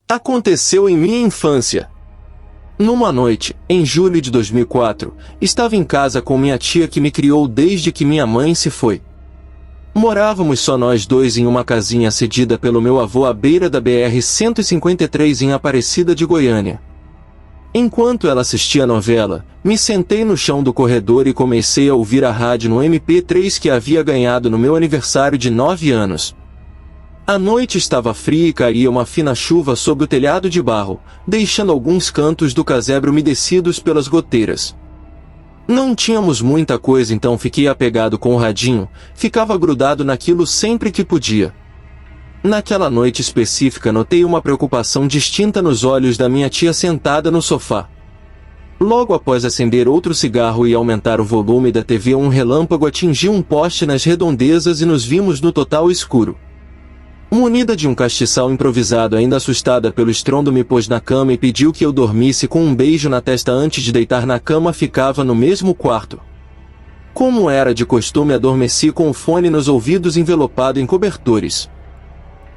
Aconteceu em minha infância. Numa noite, em julho de 2004, estava em casa com minha tia que me criou desde que minha mãe se foi. Morávamos só nós dois em uma casinha cedida pelo meu avô à beira da BR-153 em Aparecida de Goiânia. Enquanto ela assistia a novela, me sentei no chão do corredor e comecei a ouvir a rádio no MP3 que havia ganhado no meu aniversário de 9 anos. A noite estava fria e caía uma fina chuva sobre o telhado de barro, deixando alguns cantos do casebre umedecidos pelas goteiras. Não tínhamos muita coisa, então fiquei apegado com o radinho, ficava grudado naquilo sempre que podia. Naquela noite específica notei uma preocupação distinta nos olhos da minha tia sentada no sofá. Logo após acender outro cigarro e aumentar o volume da TV, um relâmpago atingiu um poste nas redondezas e nos vimos no total escuro. Munida de um castiçal improvisado, ainda assustada pelo estrondo, me pôs na cama e pediu que eu dormisse com um beijo na testa antes de deitar na cama. Ficava no mesmo quarto. Como era de costume, adormeci com o fone nos ouvidos envelopado em cobertores.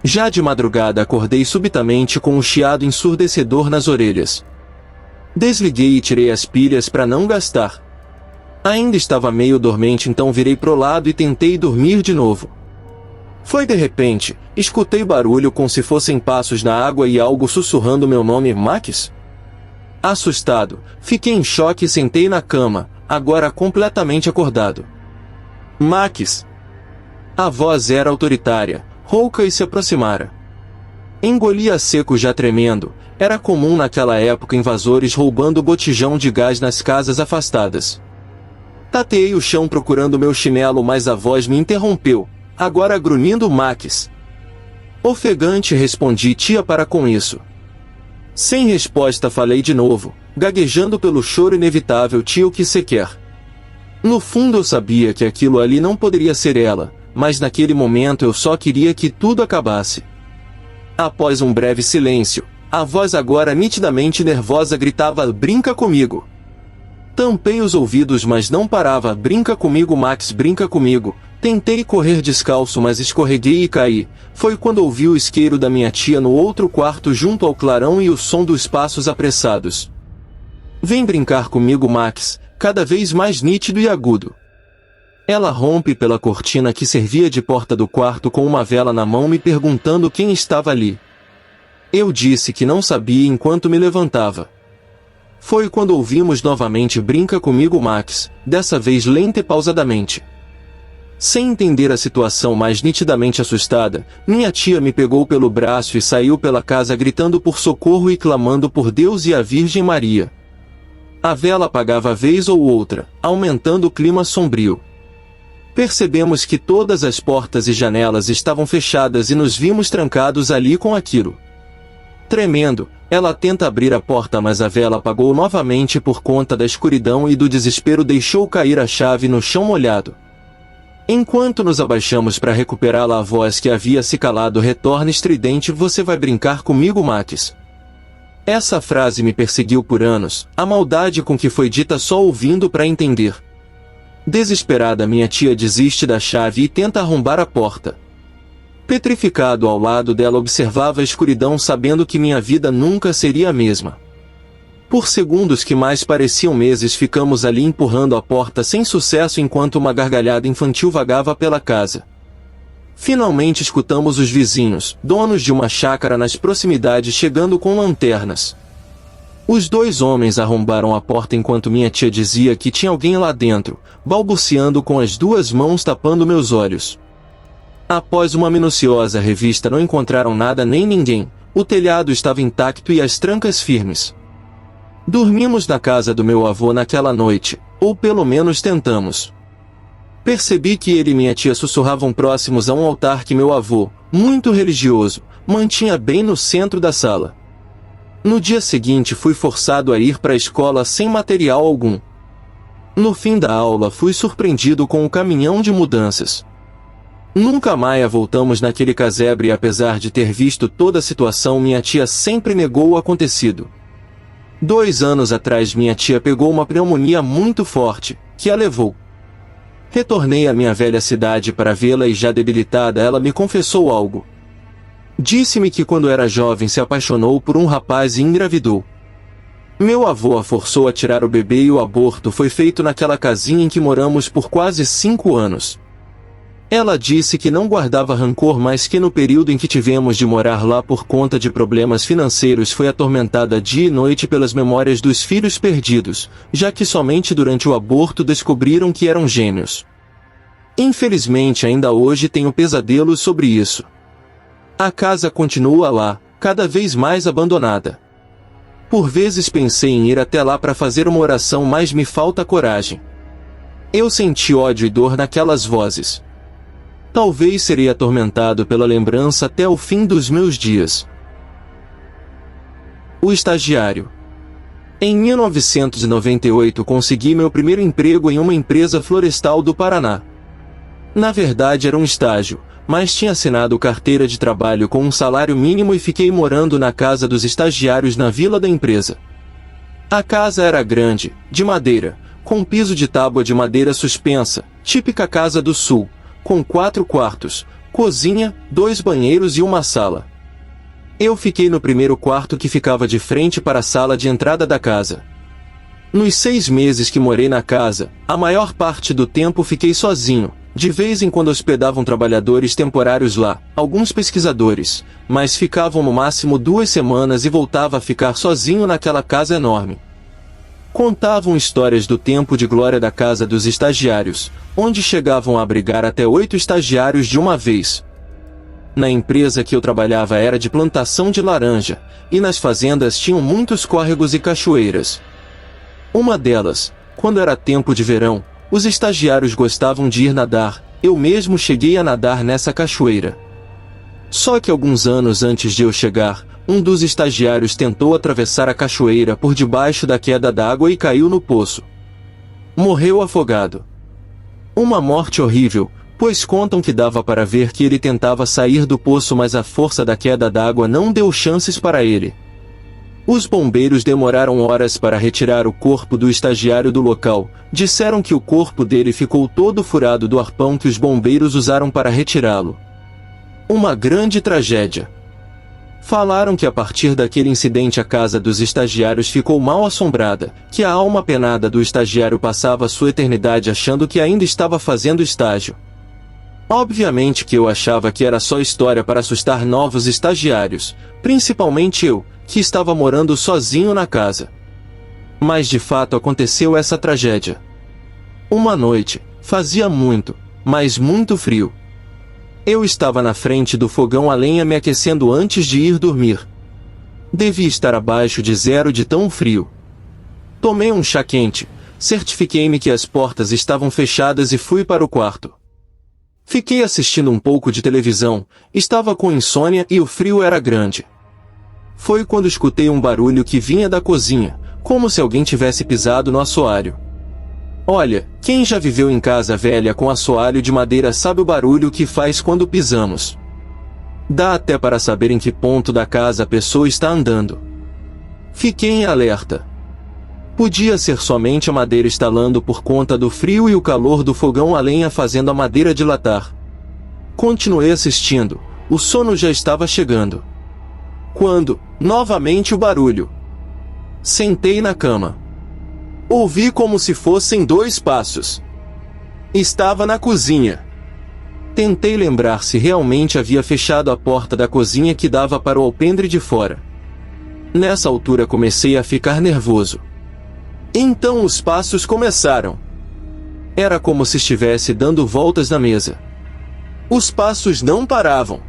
Já de madrugada acordei subitamente com um chiado ensurdecedor nas orelhas. Desliguei e tirei as pilhas para não gastar. Ainda estava meio dormente, então virei pro lado e tentei dormir de novo. Foi de repente, escutei barulho como se fossem passos na água e algo sussurrando meu nome: Max? Assustado, fiquei em choque e sentei na cama, agora completamente acordado. Max! A voz era autoritária, rouca e se aproximara. Engoli a seco já tremendo. Era comum naquela época invasores roubando botijão de gás nas casas afastadas. Tateei o chão procurando meu chinelo, mas a voz me interrompeu, agora grunhindo: Max. Ofegante respondi: tia, para com isso. Sem resposta falei de novo, gaguejando pelo choro inevitável: tia, o que cê quer? No fundo eu sabia que aquilo ali não poderia ser ela, mas naquele momento eu só queria que tudo acabasse. Após um breve silêncio, a voz, agora nitidamente nervosa, gritava: brinca comigo. Tampei os ouvidos, mas não parava: brinca comigo, Max, brinca comigo. Tentei correr descalço, mas escorreguei e caí. Foi quando ouvi o isqueiro da minha tia no outro quarto junto ao clarão e o som dos passos apressados. Vem brincar comigo, Max, cada vez mais nítido e agudo. Ela rompe pela cortina que servia de porta do quarto com uma vela na mão, me perguntando quem estava ali. Eu disse que não sabia enquanto me levantava. Foi quando ouvimos novamente: brinca comigo, Max, dessa vez lenta e pausadamente. Sem entender a situação, mais nitidamente assustada, minha tia me pegou pelo braço e saiu pela casa gritando por socorro e clamando por Deus e a Virgem Maria. A vela apagava vez ou outra, aumentando o clima sombrio. Percebemos que todas as portas e janelas estavam fechadas e nos vimos trancados ali com aquilo. Tremendo, ela tenta abrir a porta, mas a vela apagou novamente por conta da escuridão e do desespero deixou cair a chave no chão molhado. Enquanto nos abaixamos para recuperá-la, a voz que havia se calado retorna estridente: você vai brincar comigo, Max? Essa frase me perseguiu por anos, a maldade com que foi dita só ouvindo para entender. Desesperada, minha tia desiste da chave e tenta arrombar a porta. Petrificado ao lado dela, observava a escuridão, sabendo que minha vida nunca seria a mesma. Por segundos que mais pareciam meses, ficamos ali empurrando a porta sem sucesso enquanto uma gargalhada infantil vagava pela casa. Finalmente escutamos os vizinhos, donos de uma chácara nas proximidades, chegando com lanternas. Os dois homens arrombaram a porta enquanto minha tia dizia que tinha alguém lá dentro, balbuciando com as duas mãos tapando meus olhos. Após uma minuciosa revista, não encontraram nada nem ninguém. O telhado estava intacto e as trancas firmes. Dormimos na casa do meu avô naquela noite, ou pelo menos tentamos. Percebi que ele e minha tia sussurravam próximos a um altar que meu avô, muito religioso, mantinha bem no centro da sala. No dia seguinte fui forçado a ir para a escola sem material algum. No fim da aula fui surpreendido com um caminhão de mudanças. Nunca mais voltamos naquele casebre e, apesar de ter visto toda a situação, minha tia sempre negou o acontecido. 2 anos atrás minha tia pegou uma pneumonia muito forte, que a levou. Retornei à minha velha cidade para vê-la e, já debilitada, ela me confessou algo. Disse-me que quando era jovem se apaixonou por um rapaz e engravidou. Meu avô a forçou a tirar o bebê e o aborto foi feito naquela casinha em que moramos por quase 5 anos. Ela disse que não guardava rancor, mas que no período em que tivemos de morar lá por conta de problemas financeiros foi atormentada dia e noite pelas memórias dos filhos perdidos, já que somente durante o aborto descobriram que eram gêmeos. Infelizmente ainda hoje tenho pesadelos sobre isso. A casa continua lá, cada vez mais abandonada. Por vezes pensei em ir até lá para fazer uma oração, mas me falta coragem. Eu senti ódio e dor naquelas vozes. Talvez serei atormentado pela lembrança até o fim dos meus dias. O estagiário. Em 1998 consegui meu primeiro emprego em uma empresa florestal do Paraná. Na verdade era um estágio, mas tinha assinado carteira de trabalho com um salário mínimo e fiquei morando na casa dos estagiários na vila da empresa. A casa era grande, de madeira, com piso de tábua de madeira suspensa, típica casa do sul, com 4 quartos, cozinha, 2 banheiros e uma sala. Eu fiquei no primeiro quarto que ficava de frente para a sala de entrada da casa. Nos 6 meses que morei na casa, a maior parte do tempo fiquei sozinho. De vez em quando hospedavam trabalhadores temporários lá, alguns pesquisadores, mas ficavam no máximo 2 semanas e voltava a ficar sozinho naquela casa enorme. Contavam histórias do tempo de glória da casa dos estagiários, onde chegavam a abrigar até 8 estagiários de uma vez. Na empresa que eu trabalhava era de plantação de laranja, e nas fazendas tinham muitos córregos e cachoeiras. Uma delas, quando era tempo de verão, os estagiários gostavam de ir nadar, eu mesmo cheguei a nadar nessa cachoeira. Só que alguns anos antes de eu chegar, um dos estagiários tentou atravessar a cachoeira por debaixo da queda d'água e caiu no poço. Morreu afogado. Uma morte horrível, pois contam que dava para ver que ele tentava sair do poço, mas a força da queda d'água não deu chances para ele. Os bombeiros demoraram horas para retirar o corpo do estagiário do local. Disseram que o corpo dele ficou todo furado do arpão que os bombeiros usaram para retirá-lo. Uma grande tragédia. Falaram que a partir daquele incidente a casa dos estagiários ficou mal assombrada, que a alma penada do estagiário passava sua eternidade achando que ainda estava fazendo estágio. Obviamente que eu achava que era só história para assustar novos estagiários, principalmente eu, que estava morando sozinho na casa. Mas de fato aconteceu essa tragédia. Uma noite, fazia muito, mas muito frio. Eu estava na frente do fogão a lenha me aquecendo antes de ir dormir. Devia estar abaixo de 0 de tão frio. Tomei um chá quente, certifiquei-me que as portas estavam fechadas e fui para o quarto. Fiquei assistindo um pouco de televisão, estava com insônia e o frio era grande. Foi quando escutei um barulho que vinha da cozinha, como se alguém tivesse pisado no assoalho. Olha, quem já viveu em casa velha com assoalho de madeira sabe o barulho que faz quando pisamos. Dá até para saber em que ponto da casa a pessoa está andando. Fiquei em alerta. Podia ser somente a madeira estalando por conta do frio e o calor do fogão a lenha fazendo a madeira dilatar. Continuei assistindo, o sono já estava chegando. Quando, novamente o barulho. Sentei na cama. Ouvi como se fossem 2 passos. Estava na cozinha. Tentei lembrar se realmente havia fechado a porta da cozinha que dava para o alpendre de fora. Nessa altura comecei a ficar nervoso. Então os passos começaram. Era como se estivesse dando voltas na mesa. Os passos não paravam.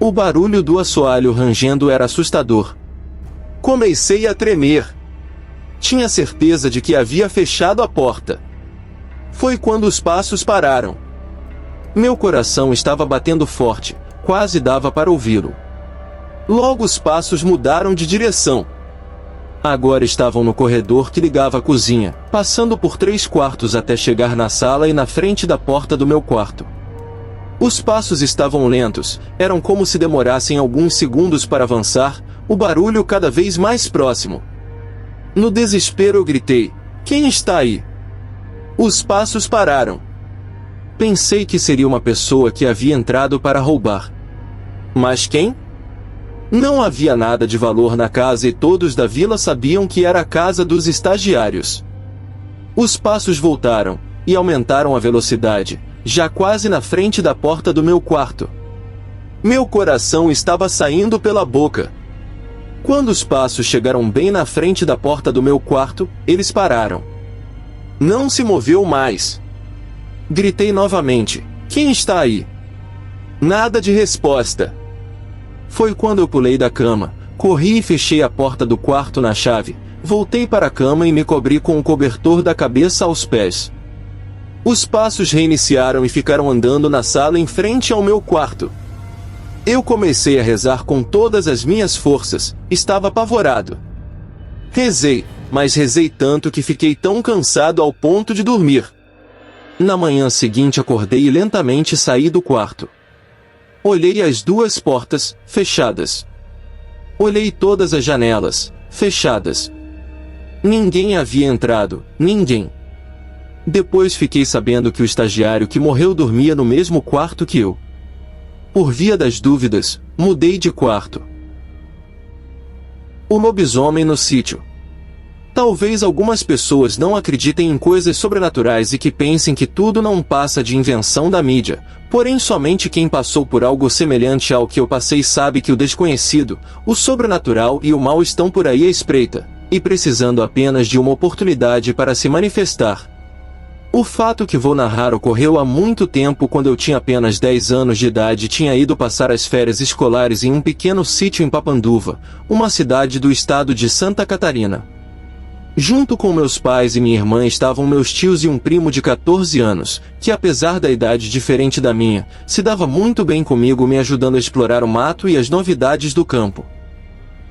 O barulho do assoalho rangendo era assustador. Comecei a tremer. Tinha certeza de que havia fechado a porta. Foi quando os passos pararam. Meu coração estava batendo forte, quase dava para ouvi-lo. Logo os passos mudaram de direção. Agora estavam no corredor que ligava à cozinha, passando por 3 quartos até chegar na sala e na frente da porta do meu quarto. Os passos estavam lentos, eram como se demorassem alguns segundos para avançar, o barulho cada vez mais próximo. No desespero eu gritei: "Quem está aí?" Os passos pararam. Pensei que seria uma pessoa que havia entrado para roubar. Mas quem? Não havia nada de valor na casa e todos da vila sabiam que era a casa dos estagiários. Os passos voltaram, e aumentaram a velocidade, já quase na frente da porta do meu quarto. Meu coração estava saindo pela boca. Quando os passos chegaram bem na frente da porta do meu quarto, eles pararam. Não se moveu mais. Gritei novamente: "Quem está aí?" Nada de resposta. Foi quando eu pulei da cama, corri e fechei a porta do quarto na chave, voltei para a cama e me cobri com o cobertor da cabeça aos pés. Os passos reiniciaram e ficaram andando na sala em frente ao meu quarto. Eu comecei a rezar com todas as minhas forças, estava apavorado. Rezei, mas rezei tanto que fiquei tão cansado ao ponto de dormir. Na manhã seguinte acordei e lentamente saí do quarto. Olhei as duas portas, fechadas. Olhei todas as janelas, fechadas. Ninguém havia entrado, ninguém. Depois fiquei sabendo que o estagiário que morreu dormia no mesmo quarto que eu. Por via das dúvidas, mudei de quarto. O lobisomem no sítio. Talvez algumas pessoas não acreditem em coisas sobrenaturais e que pensem que tudo não passa de invenção da mídia, porém somente quem passou por algo semelhante ao que eu passei sabe que o desconhecido, o sobrenatural e o mal estão por aí à espreita, e precisando apenas de uma oportunidade para se manifestar. O fato que vou narrar ocorreu há muito tempo quando eu tinha apenas 10 anos de idade e tinha ido passar as férias escolares em um pequeno sítio em Papanduva, uma cidade do estado de Santa Catarina. Junto com meus pais e minha irmã estavam meus tios e um primo de 14 anos, que apesar da idade diferente da minha, se dava muito bem comigo me ajudando a explorar o mato e as novidades do campo.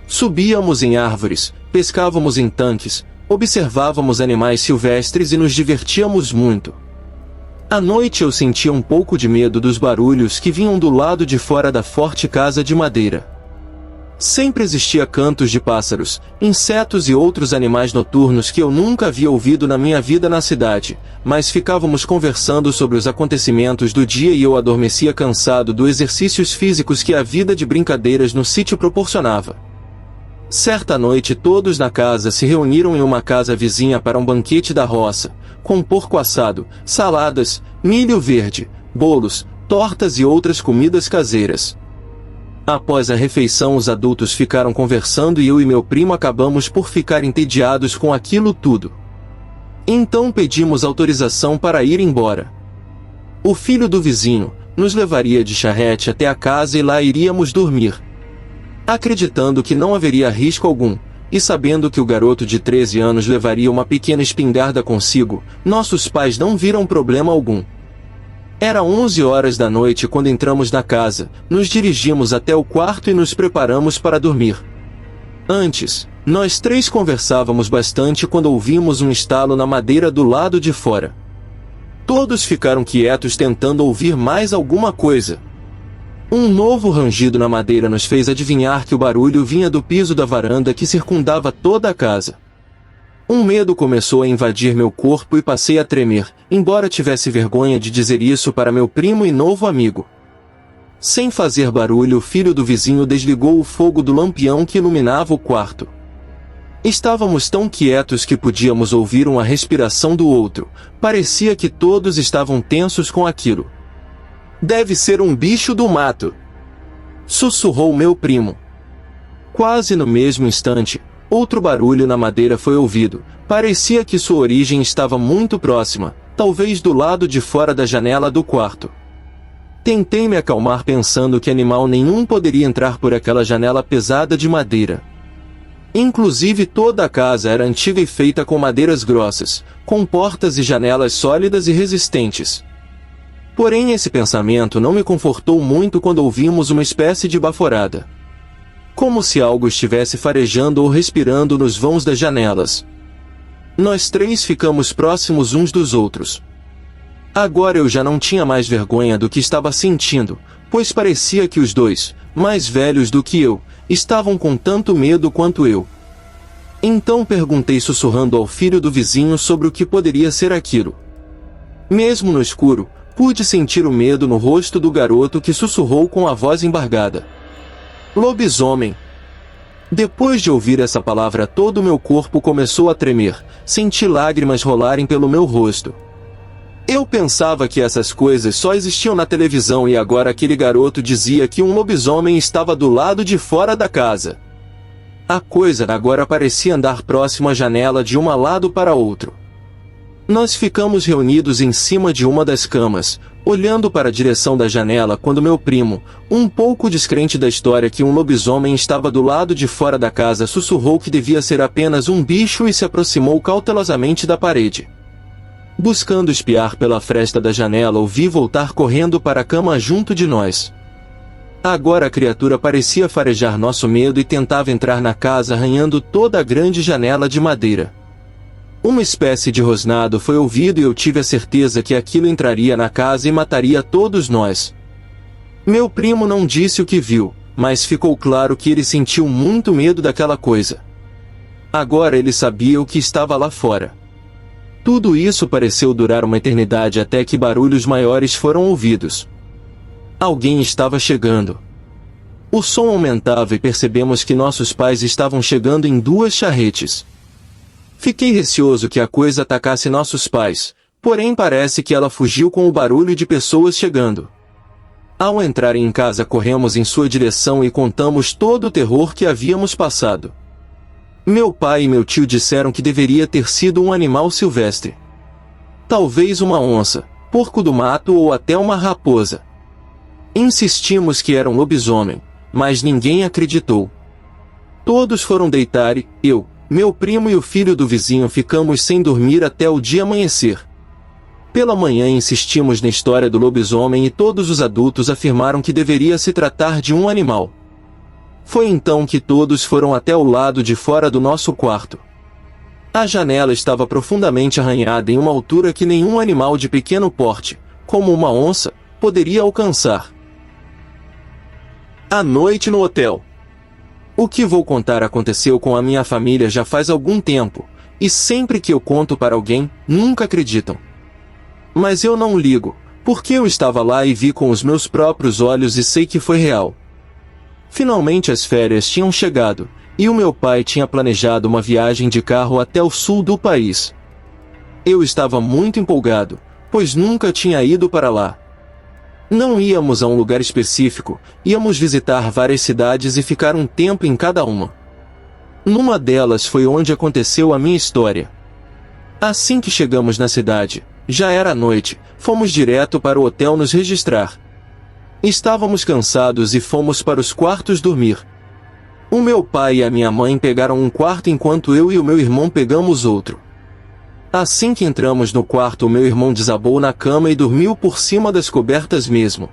Subíamos em árvores, pescávamos em tanques, observávamos animais silvestres e nos divertíamos muito. À noite eu sentia um pouco de medo dos barulhos que vinham do lado de fora da forte casa de madeira. Sempre existia cantos de pássaros, insetos e outros animais noturnos que eu nunca havia ouvido na minha vida na cidade, mas ficávamos conversando sobre os acontecimentos do dia e eu adormecia cansado dos exercícios físicos que a vida de brincadeiras no sítio proporcionava. Certa noite todos na casa se reuniram em uma casa vizinha para um banquete da roça, com porco assado, saladas, milho verde, bolos, tortas e outras comidas caseiras. Após a refeição os adultos ficaram conversando e eu e meu primo acabamos por ficar entediados com aquilo tudo. Então pedimos autorização para ir embora. O filho do vizinho nos levaria de charrete até a casa e lá iríamos dormir. Acreditando que não haveria risco algum, e sabendo que o garoto de 13 anos levaria uma pequena espingarda consigo, nossos pais não viram problema algum. Era 11 horas da noite quando entramos na casa, nos dirigimos até o quarto e nos preparamos para dormir. Antes, nós três conversávamos bastante quando ouvimos um estalo na madeira do lado de fora. Todos ficaram quietos tentando ouvir mais alguma coisa. Um novo rangido na madeira nos fez adivinhar que o barulho vinha do piso da varanda que circundava toda a casa. Um medo começou a invadir meu corpo e passei a tremer, embora tivesse vergonha de dizer isso para meu primo e novo amigo. Sem fazer barulho, o filho do vizinho desligou o fogo do lampião que iluminava o quarto. Estávamos tão quietos que podíamos ouvir uma respiração do outro, parecia que todos estavam tensos com aquilo. "Deve ser um bicho do mato", sussurrou meu primo. Quase no mesmo instante, outro barulho na madeira foi ouvido, parecia que sua origem estava muito próxima, talvez do lado de fora da janela do quarto. Tentei me acalmar pensando que animal nenhum poderia entrar por aquela janela pesada de madeira. Inclusive toda a casa era antiga e feita com madeiras grossas, com portas e janelas sólidas e resistentes. Porém esse pensamento não me confortou muito quando ouvimos uma espécie de baforada. Como se algo estivesse farejando ou respirando nos vãos das janelas. Nós três ficamos próximos uns dos outros. Agora eu já não tinha mais vergonha do que estava sentindo, pois parecia que os dois, mais velhos do que eu, estavam com tanto medo quanto eu. Então perguntei sussurrando ao filho do vizinho sobre o que poderia ser aquilo. Mesmo no escuro, Pude sentir o medo no rosto do garoto que sussurrou com a voz embargada: lobisomem. Depois de ouvir essa palavra, todo o meu corpo começou a tremer, senti lágrimas rolarem pelo meu rosto. Eu pensava que essas coisas só existiam na televisão e agora aquele garoto dizia que um lobisomem estava do lado de fora da casa. A coisa agora parecia andar próximo à janela de um lado para outro. Nós ficamos reunidos em cima de uma das camas, olhando para a direção da janela quando meu primo, um pouco descrente da história que um lobisomem estava do lado de fora da casa, sussurrou que devia ser apenas um bicho e se aproximou cautelosamente da parede. Buscando espiar pela fresta da janela, o vi voltar correndo para a cama junto de nós. Agora a criatura parecia farejar nosso medo e tentava entrar na casa arranhando toda a grande janela de madeira. Uma espécie de rosnado foi ouvido e eu tive a certeza que aquilo entraria na casa e mataria todos nós. Meu primo não disse o que viu, mas ficou claro que ele sentiu muito medo daquela coisa. Agora ele sabia o que estava lá fora. Tudo isso pareceu durar uma eternidade até que barulhos maiores foram ouvidos. Alguém estava chegando. O som aumentava e percebemos que nossos pais estavam chegando em 2 charretes. Fiquei receoso que a coisa atacasse nossos pais, porém parece que ela fugiu com o barulho de pessoas chegando. Ao entrarem em casa, corremos em sua direção e contamos todo o terror que havíamos passado. Meu pai e meu tio disseram que deveria ter sido um animal silvestre. Talvez uma onça, porco do mato ou até uma raposa. Insistimos que era um lobisomem, mas ninguém acreditou. Todos foram deitar e eu, meu primo e o filho do vizinho ficamos sem dormir até o dia amanhecer. Pela manhã insistimos na história do lobisomem e todos os adultos afirmaram que deveria se tratar de um animal. Foi então que todos foram até o lado de fora do nosso quarto. A janela estava profundamente arranhada em uma altura que nenhum animal de pequeno porte, como uma onça, poderia alcançar. A noite no hotel. O que vou contar aconteceu com a minha família já faz algum tempo, e sempre que eu conto para alguém, nunca acreditam. Mas eu não ligo, porque eu estava lá e vi com os meus próprios olhos e sei que foi real. Finalmente as férias tinham chegado, e o meu pai tinha planejado uma viagem de carro até o sul do país. Eu estava muito empolgado, pois nunca tinha ido para lá. Não íamos a um lugar específico, íamos visitar várias cidades e ficar um tempo em cada uma. Numa delas foi onde aconteceu a minha história. Assim que chegamos na cidade, já era noite, fomos direto para o hotel nos registrar. Estávamos cansados e fomos para os quartos dormir. O meu pai e a minha mãe pegaram um quarto enquanto eu e o meu irmão pegamos outro. Assim que entramos no quarto, o meu irmão desabou na cama e dormiu por cima das cobertas mesmo.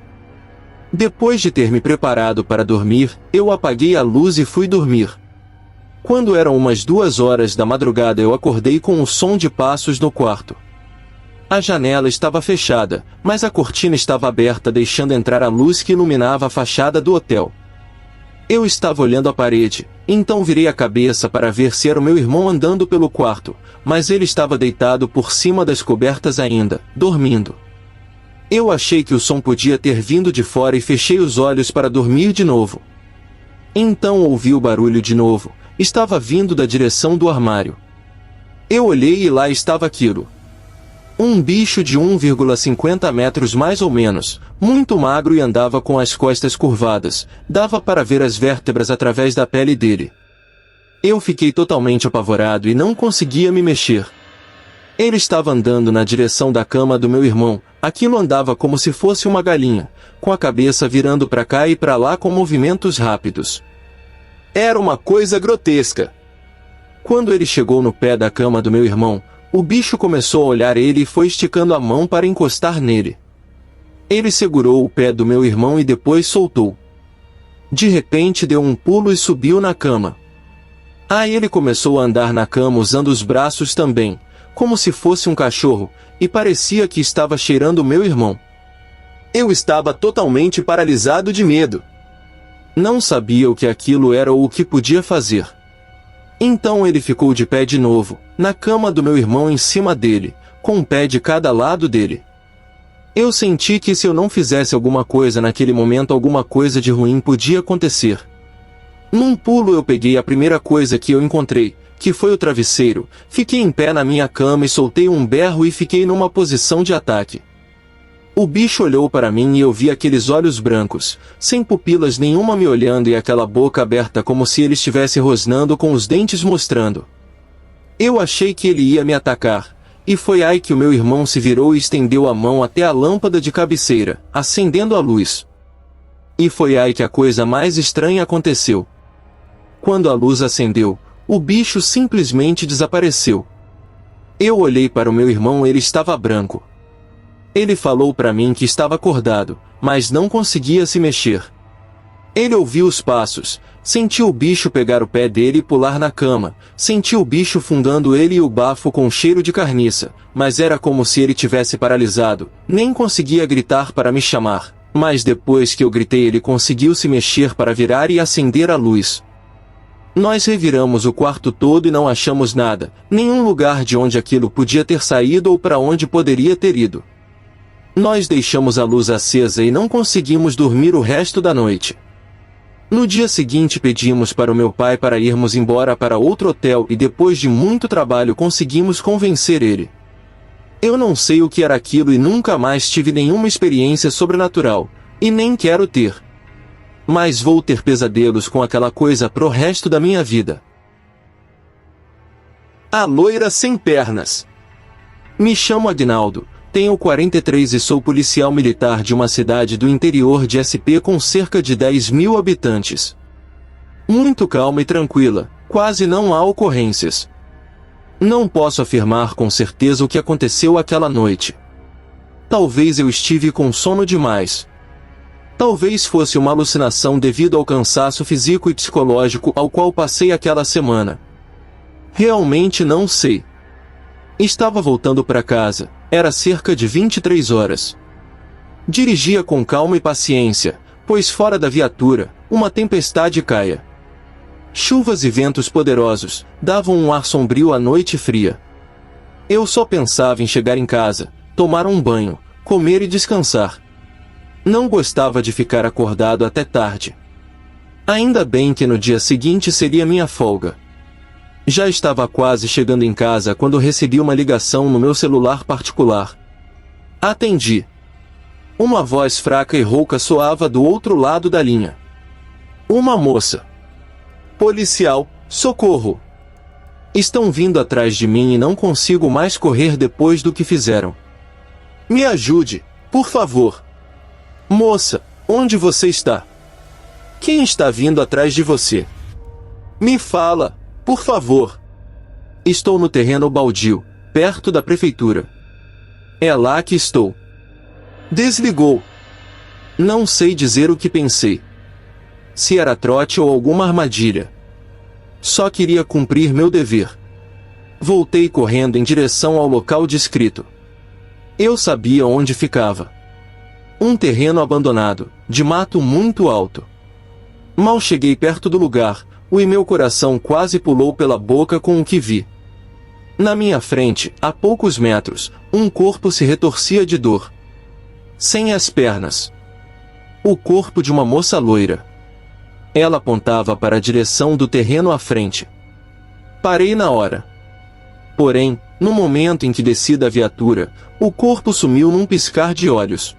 Depois de ter me preparado para dormir, eu apaguei a luz e fui dormir. Quando eram umas 2 horas da madrugada, eu acordei com o som de passos no quarto. A janela estava fechada, mas a cortina estava aberta, deixando entrar a luz que iluminava a fachada do hotel. Eu estava olhando a parede, então virei a cabeça para ver se era o meu irmão andando pelo quarto, mas ele estava deitado por cima das cobertas ainda, dormindo. Eu achei que o som podia ter vindo de fora e fechei os olhos para dormir de novo. Então ouvi o barulho de novo, estava vindo da direção do armário. Eu olhei e lá estava aquilo. Um bicho de 1,50 metros mais ou menos, muito magro e andava com as costas curvadas, dava para ver as vértebras através da pele dele. Eu fiquei totalmente apavorado e não conseguia me mexer. Ele estava andando na direção da cama do meu irmão, aquilo andava como se fosse uma galinha, com a cabeça virando para cá e para lá com movimentos rápidos. Era uma coisa grotesca. Quando ele chegou no pé da cama do meu irmão, o bicho começou a olhar ele e foi esticando a mão para encostar nele. Ele segurou o pé do meu irmão e depois soltou. De repente deu um pulo e subiu na cama. Aí ele começou a andar na cama usando os braços também, como se fosse um cachorro, e parecia que estava cheirando o meu irmão. Eu estava totalmente paralisado de medo. Não sabia o que aquilo era ou o que podia fazer. Então ele ficou de pé de novo, na cama do meu irmão em cima dele, com um pé de cada lado dele. Eu senti que se eu não fizesse alguma coisa naquele momento, alguma coisa de ruim podia acontecer. Num pulo eu peguei a primeira coisa que eu encontrei, que foi o travesseiro, fiquei em pé na minha cama e soltei um berro e fiquei numa posição de ataque. O bicho olhou para mim e eu vi aqueles olhos brancos, sem pupilas nenhuma me olhando e aquela boca aberta como se ele estivesse rosnando com os dentes mostrando. Eu achei que ele ia me atacar, e foi aí que o meu irmão se virou e estendeu a mão até a lâmpada de cabeceira, acendendo a luz. E foi aí que a coisa mais estranha aconteceu. Quando a luz acendeu, o bicho simplesmente desapareceu. Eu olhei para o meu irmão, ele estava branco. Ele falou para mim que estava acordado, mas não conseguia se mexer. Ele ouviu os passos, sentiu o bicho pegar o pé dele e pular na cama, sentiu o bicho fungando ele e o bafo com cheiro de carniça, mas era como se ele tivesse paralisado, nem conseguia gritar para me chamar, mas depois que eu gritei ele conseguiu se mexer para virar e acender a luz. Nós reviramos o quarto todo e não achamos nada, nenhum lugar de onde aquilo podia ter saído ou para onde poderia ter ido. Nós deixamos a luz acesa e não conseguimos dormir o resto da noite. No dia seguinte pedimos para o meu pai para irmos embora para outro hotel e depois de muito trabalho conseguimos convencer ele. Eu não sei o que era aquilo e nunca mais tive nenhuma experiência sobrenatural, e nem quero ter. Mas vou ter pesadelos com aquela coisa pro resto da minha vida. A loira sem pernas. Me chamo Aguinaldo. Tenho 43 e sou policial militar de uma cidade do interior de SP com cerca de 10.000 habitantes. Muito calma e tranquila, quase não há ocorrências. Não posso afirmar com certeza o que aconteceu aquela noite. Talvez eu estive com sono demais. Talvez fosse uma alucinação devido ao cansaço físico e psicológico ao qual passei aquela semana. Realmente não sei. Estava voltando para casa. Era cerca de 23 horas. Dirigia com calma e paciência, pois fora da viatura, uma tempestade caia. Chuvas e ventos poderosos, davam um ar sombrio à noite fria. Eu só pensava em chegar em casa, tomar um banho, comer e descansar. Não gostava de ficar acordado até tarde. Ainda bem que no dia seguinte seria minha folga. Já estava quase chegando em casa quando recebi uma ligação no meu celular particular. Atendi. Uma voz fraca e rouca soava do outro lado da linha. Uma moça. Policial, socorro! Estão vindo atrás de mim e não consigo mais correr depois do que fizeram. Me ajude, por favor. Moça, onde você está? Quem está vindo atrás de você? Me fala. Por favor. Estou no terreno baldio, perto da prefeitura. É lá que estou. Desligou. Não sei dizer o que pensei. Se era trote ou alguma armadilha. Só queria cumprir meu dever. Voltei correndo em direção ao local descrito. Eu sabia onde ficava. Um terreno abandonado, de mato muito alto. Mal cheguei perto do lugar, e meu coração quase pulou pela boca com o que vi. Na minha frente, a poucos metros, um corpo se retorcia de dor. Sem as pernas. O corpo de uma moça loira. Ela apontava para a direção do terreno à frente. Parei na hora. Porém, no momento em que desci da viatura, o corpo sumiu num piscar de olhos.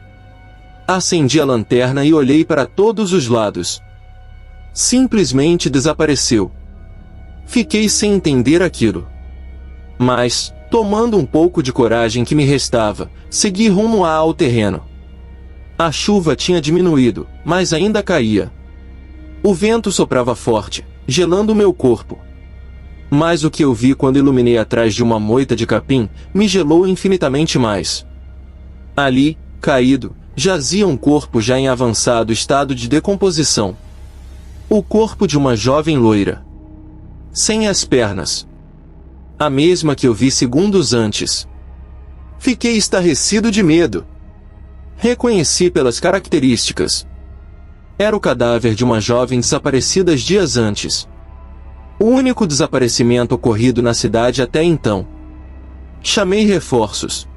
Acendi a lanterna e olhei para todos os lados. Simplesmente desapareceu. Fiquei sem entender aquilo. Mas, tomando um pouco de coragem que me restava, segui rumo ao terreno. A chuva tinha diminuído, mas ainda caía. O vento soprava forte, gelando meu corpo. Mas o que eu vi quando iluminei atrás de uma moita de capim, me gelou infinitamente mais. Ali, caído, jazia um corpo já em avançado estado de decomposição. O corpo de uma jovem loira. Sem as pernas. A mesma que eu vi segundos antes. Fiquei estarrecido de medo. Reconheci pelas características. Era o cadáver de uma jovem desaparecida dias antes. O único desaparecimento ocorrido na cidade até então. Chamei reforços.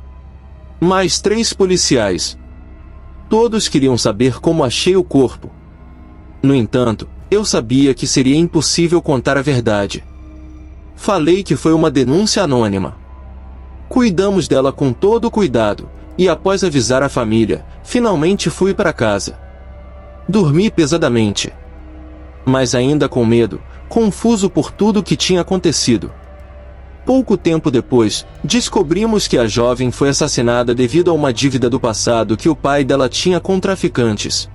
Mais 3 policiais. Todos queriam saber como achei o corpo. No entanto, eu sabia que seria impossível contar a verdade. Falei que foi uma denúncia anônima. Cuidamos dela com todo cuidado, e após avisar a família, finalmente fui para casa. Dormi pesadamente. Mas ainda com medo, confuso por tudo o que tinha acontecido. Pouco tempo depois, descobrimos que a jovem foi assassinada devido a uma dívida do passado que o pai dela tinha com traficantes.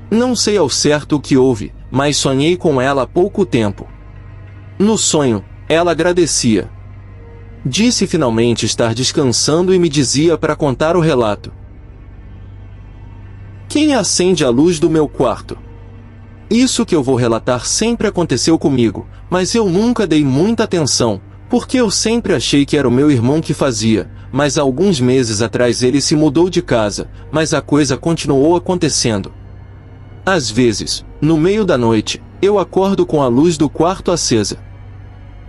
Não sei ao certo o que houve, mas sonhei com ela há pouco tempo. No sonho, ela agradecia. Disse finalmente estar descansando e me dizia para contar o relato. Quem acende a luz do meu quarto? Isso que eu vou relatar sempre aconteceu comigo, mas eu nunca dei muita atenção, porque eu sempre achei que era o meu irmão que fazia, mas há alguns meses atrás ele se mudou de casa, mas a coisa continuou acontecendo. Às vezes, no meio da noite, eu acordo com a luz do quarto acesa.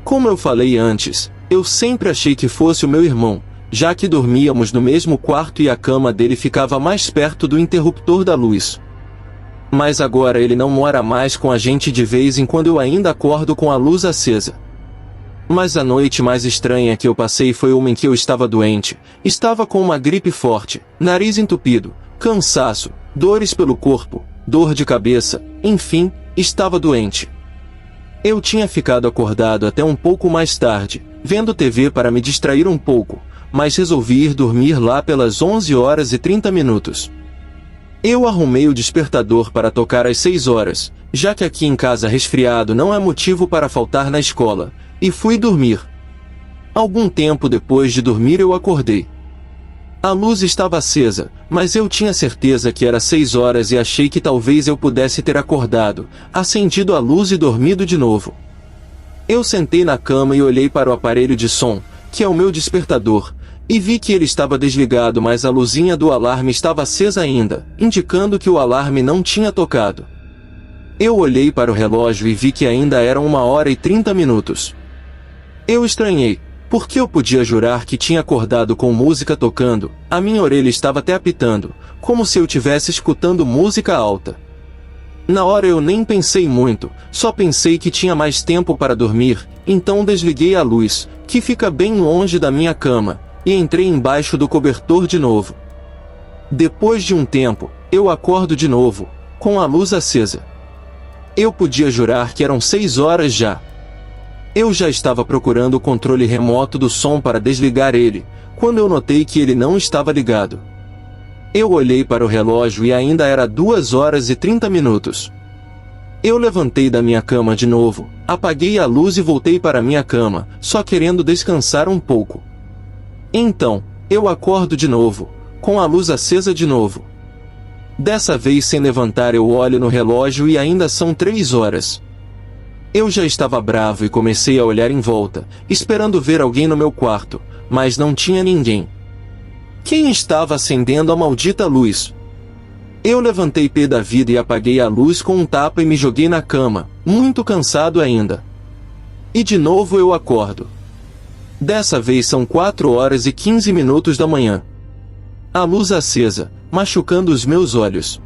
Como eu falei antes, eu sempre achei que fosse o meu irmão, já que dormíamos no mesmo quarto e a cama dele ficava mais perto do interruptor da luz. Mas agora ele não mora mais com a gente de vez em quando eu ainda acordo com a luz acesa. Mas a noite mais estranha que eu passei foi uma em que eu estava doente, estava com uma gripe forte, nariz entupido, cansaço, dores pelo corpo, dor de cabeça, enfim, estava doente. Eu tinha ficado acordado até um pouco mais tarde, vendo TV para me distrair um pouco, mas resolvi ir dormir lá pelas 11h30. Eu arrumei o despertador para tocar às 6 horas, já que aqui em casa resfriado não é motivo para faltar na escola, e fui dormir. Algum tempo depois de dormir eu acordei. A luz estava acesa, mas eu tinha certeza que era 6 horas e achei que talvez eu pudesse ter acordado, acendido a luz e dormido de novo. Eu sentei na cama e olhei para o aparelho de som, que é o meu despertador, e vi que ele estava desligado, mas a luzinha do alarme estava acesa ainda, indicando que o alarme não tinha tocado. Eu olhei para o relógio e vi que ainda eram 1h30. Eu estranhei, porque eu podia jurar que tinha acordado com música tocando, a minha orelha estava até apitando, como se eu estivesse escutando música alta. Na hora eu nem pensei muito, só pensei que tinha mais tempo para dormir, então desliguei a luz, que fica bem longe da minha cama, e entrei embaixo do cobertor de novo. Depois de um tempo, eu acordo de novo, com a luz acesa. Eu podia jurar que eram 6 horas já. Eu já estava procurando o controle remoto do som para desligar ele, quando eu notei que ele não estava ligado. Eu olhei para o relógio e ainda era 2h30. Eu levantei da minha cama de novo, apaguei a luz e voltei para minha cama, só querendo descansar um pouco. Então, eu acordo de novo, com a luz acesa de novo. Dessa vez sem levantar eu olho no relógio e ainda são 3 horas. Eu já estava bravo e comecei a olhar em volta, esperando ver alguém no meu quarto, mas não tinha ninguém. Quem estava acendendo a maldita luz? Eu levantei pé da vida e apaguei a luz com um tapa e me joguei na cama, muito cansado ainda. E de novo eu acordo. Dessa vez são 4h15 da manhã. A luz acesa, machucando os meus olhos.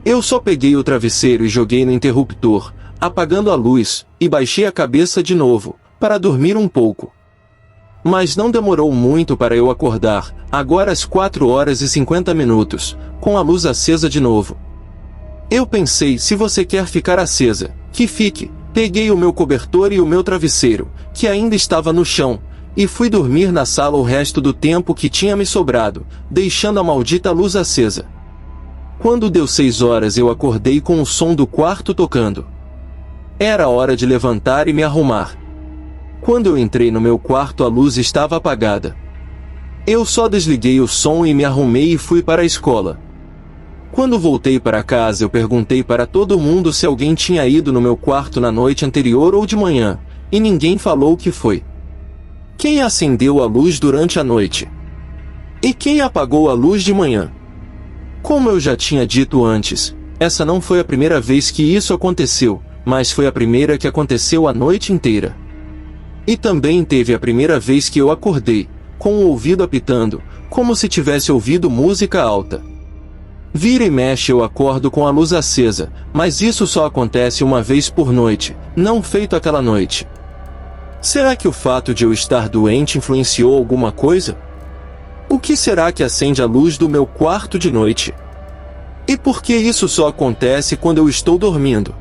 Eu só peguei o travesseiro e joguei no interruptor, apagando a luz, e baixei a cabeça de novo, para dormir um pouco. Mas não demorou muito para eu acordar, agora às 4h50, com a luz acesa de novo. Eu pensei, se você quer ficar acesa, que fique. Peguei o meu cobertor e o meu travesseiro, que ainda estava no chão, e fui dormir na sala o resto do tempo que tinha me sobrado, deixando a maldita luz acesa. Quando deu 6 horas eu acordei com o som do quarto tocando. Era hora de levantar e me arrumar. Quando eu entrei no meu quarto a luz estava apagada. Eu só desliguei o som e me arrumei e fui para a escola. Quando voltei para casa eu perguntei para todo mundo se alguém tinha ido no meu quarto na noite anterior ou de manhã, e ninguém falou o que foi. Quem acendeu a luz durante a noite? E quem apagou a luz de manhã? Como eu já tinha dito antes, essa não foi a primeira vez que isso aconteceu, mas foi a primeira que aconteceu a noite inteira. E também teve a primeira vez que eu acordei, com o ouvido apitando, como se tivesse ouvido música alta. Vira e mexe eu acordo com a luz acesa, mas isso só acontece uma vez por noite, não feito aquela noite. Será que o fato de eu estar doente influenciou alguma coisa? O que será que acende a luz do meu quarto de noite? E por que isso só acontece quando eu estou dormindo?